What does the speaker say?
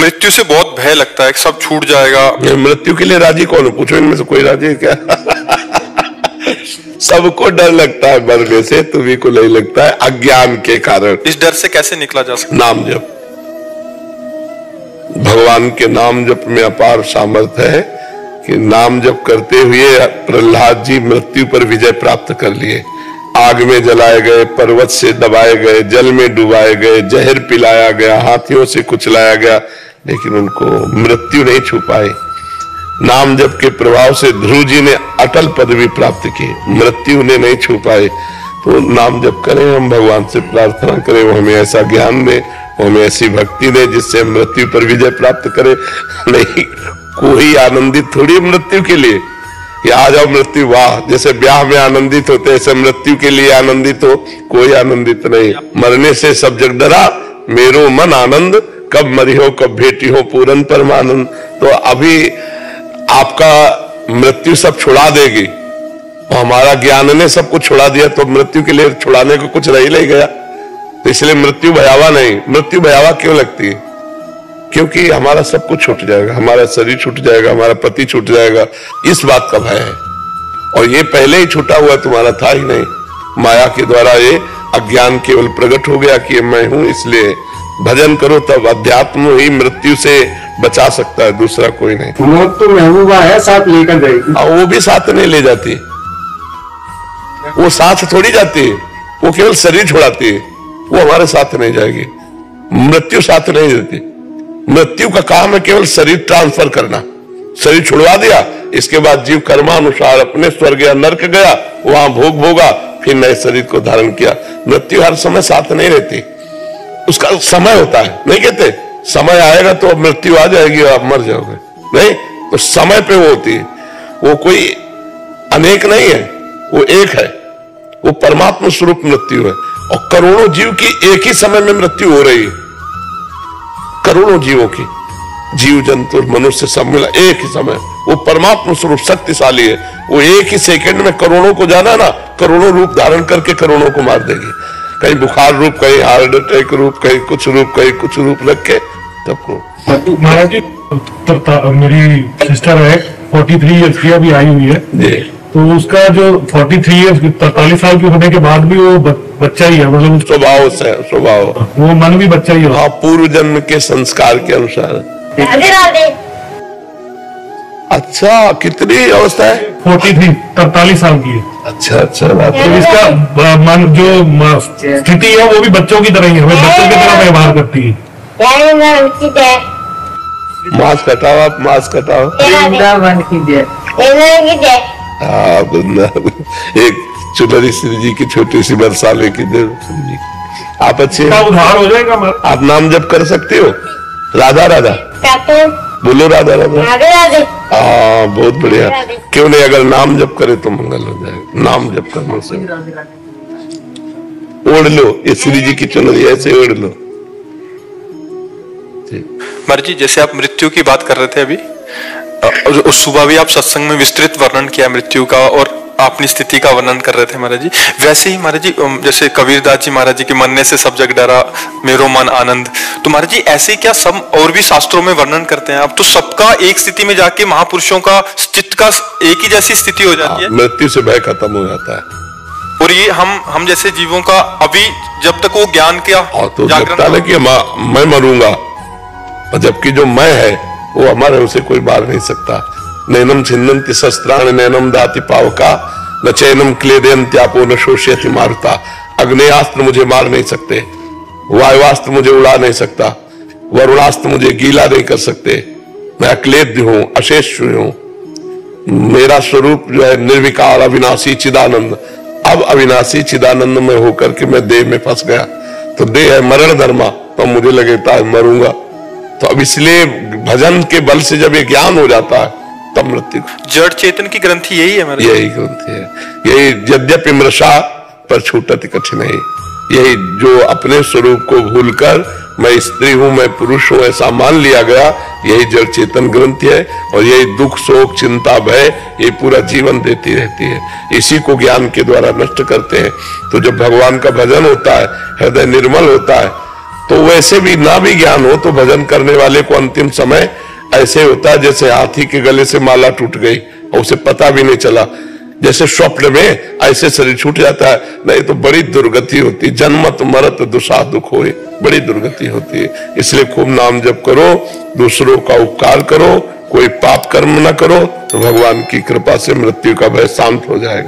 मृत्यु से बहुत भय लगता है, सब छूट जाएगा। मृत्यु के लिए राजी कौन है? पूछो इनमें से कोई राजी है क्या? सबको डर लगता है मरने से, तुम्ही को नहीं लगता है अज्ञान के कारण। इस डर से कैसे निकला जा सकता? नाम जप। भगवान के नाम जप में अपार सामर्थ्य है कि नाम जप करते हुए प्रहलाद जी मृत्यु पर विजय प्राप्त कर लिए। आग में जलाए गए, पर्वत से दबाए गए, जल में डुबाए गए, जहर पिलाया गया, हाथियों से कुचलाया गया, लेकिन उनको मृत्यु नहीं छू पाई। नाम जप के प्रभाव से ध्रुव जी ने अटल पदवी प्राप्त की, मृत्यु ने नहीं छू पाए। तो नाम जप करें, हम भगवान से प्रार्थना करें वो हमें ऐसा ज्ञान दे, वो हमें ऐसी भक्ति दे जिससे मृत्यु पर विजय प्राप्त करे। नहीं, कोई आनंदित थोड़ी मृत्यु के लिए कि आ जाओ मृत्यु, वाह, जैसे ब्याह में आनंदित होते ऐसे मृत्यु के लिए आनंदित हो, कोई आनंदित नहीं। मरने से सब जग डरा, मेरो मन आनंद, कब मरी हो कब भेटी हो पूरन परमानंद। तो अभी आपका मृत्यु सब छुड़ा देगी, और हमारा ज्ञान ने सब कुछ छुड़ा दिया, तो मृत्यु के लिए छुड़ाने को कुछ रह नहीं गया। तो इसलिए मृत्यु भयावह नहीं। मृत्यु भयावह क्यों लगती है? क्योंकि हमारा सब कुछ छूट जाएगा, हमारा शरीर छूट जाएगा, हमारा पति छूट जाएगा, इस बात का भय है। और ये पहले ही छूटा हुआ तुम्हारा था ही नहीं, माया के द्वारा ये अज्ञान केवल प्रकट हो गया कि मैं हूं। इसलिए भजन करो, तब अध्यात्म ही मृत्यु से बचा सकता है, दूसरा कोई नहीं। मौत तो महबूबा है, साथ लेकर जाएगी। वो भी साथ नहीं ले जाती, वो साथ थोड़ी जाती है, वो केवल शरीर छुड़ाती है, वो हमारे साथ नहीं जाएगी। मृत्यु साथ नहीं देती। मृत्यु का काम है केवल शरीर ट्रांसफर करना। शरीर छुड़वा दिया, इसके बाद जीव कर्मानुसार अपने स्वर्ग या नरक गया, वहां भोग भोगा, फिर नए शरीर को धारण किया। मृत्यु हर समय साथ नहीं रहती, उसका समय होता है। नहीं कहते समय आएगा तो अब मृत्यु आ जाएगी और आप मर जाओगे, नहीं, तो समय पे वो होती है। वो कोई अनेक नहीं है, वो एक है, वो परमात्मा स्वरूप मृत्यु है। और करोड़ों जीव की एक ही समय में मृत्यु हो रही है, करोड़ों जीवों की, जीव जंतु मनुष्य सब मिला एक ही समय। वो परमात्मा स्वरूप शक्तिशाली है, वो एक ही सेकंड में करोड़ों को जाना ना, करोड़ों रूप धारण करके करोड़ों को मार देगी। कहीं बुखार रूप, कहीं हार्ट अटैक रूप, कहीं कुछ रूप, कहीं कुछ रूप रख के सबको। महाराज जी, मेरी सिस्टर है 43 ईयर्स की, अभी आई हुई है जी, तो उसका जो 43 ईयर्स 43 साल की होने के बाद भी वो बच्चा ही है, मतलब स्वभाव से, स्वभाव वो मन भी बच्चा ही है। हाँ, पूर्व जन्म के संस्कार के अनुसार। अच्छा, कितनी अवस्था है? 43 साल की है। अच्छा अच्छा। तो इसका मन जो स्थिति है वो भी बच्चों की तरह ही है, बच्चों की तरह व्यवहार करती है। मास्क हटाओ, आप मास्क हटाओ। एक चुनरी श्री जी की छोटी सी बरसाले की दे। आप अच्छे उधार हो जाएगा। आप नाम जप कर सकते हो? राधा राधा बोलो, राधा राधा। हाँ, बहुत बढ़िया। क्यों नहीं, अगर नाम जप करे तो मंगल हो जाएगा। नाम जप करने से ओढ़ लो, ये श्री जी की चुनरी ऐसे ओढ़ लो। महाराज जी, जैसे आप मृत्यु की बात कर रहे थे अभी, और सुबह भी आप सत्संग में विस्तृत वर्णन किया मृत्यु का, और अपनी स्थिति का वर्णन कर रहे थे महाराज जी। वैसे ही महाराज जी, जैसे कबीरदास जी महाराज जी के मरने से सब जग डरा, मेरो मन आनंद, तो महाराज जी ऐसे क्या सब और भी शास्त्रों में वर्णन करते हैं आप? तो सबका एक स्थिति में जाके महापुरुषों का चित्त का एक ही जैसी स्थिति हो जाती है, मृत्यु से भय खत्म हो जाता है। और ये हम जैसे जीवों का अभी जब तक वो ज्ञान क्या तो जागरण कि मैं मरूंगा, और जबकि जो मैं है वो हमारे उसे कोई मार नहीं सकता। नैनम छिन्नन्ति शस्त्राणि नैनम दाति पावका, न चैनम क्लेदयन्त्यापो न शोष्यति मारुता। अग्नेयास्त्र मुझे मार नहीं सकते, वायुवास्त्र मुझे उड़ा नहीं सकता, वरुणास्त्र मुझे गीला नहीं कर सकते। मैं अक्लेद्य हूं, अशेष हूं। मेरा स्वरूप जो है निर्विकार, अविनाशी, चिदानंद। अब अविनाशी चिदानंद में होकर के मैं देह में फंस गया, तो देह है मरण धर्मा, तो मुझे लगता है मरूंगा। तो अब इसलिए भजन के बल से जब ये ज्ञान हो जाता है तब मृत्यु। जड़ चेतन की ग्रंथि यही है मेरे, यही ग्रंथि है। यही यद्यपि मृषा पर छूटत कठिन है। यही जो अपने स्वरूप को भूलकर मैं स्त्री हूं, मैं पुरुष हूं ऐसा मान लिया गया, यही जड़ चेतन ग्रंथि है। और यही दुख, शोक, चिंता, भय ये पूरा जीवन देती रहती है। इसी को ज्ञान के द्वारा नष्ट करते हैं। तो जब भगवान का भजन होता है, हृदय निर्मल होता है, तो वैसे भी ना भी ज्ञान हो तो भजन करने वाले को अंतिम समय ऐसे होता है जैसे हाथी के गले से माला टूट गई और उसे पता भी नहीं चला, जैसे स्वप्न में ऐसे शरीर छूट जाता है। नहीं तो बड़ी दुर्गति होती, जन्मत मरत दुषा दुख होए, बड़ी दुर्गति होती है। इसलिए खूब नाम जप करो, दूसरों का उपकार करो, कोई पाप कर्म न करो, तो भगवान की कृपा से मृत्यु का भय शांत हो जाएगा।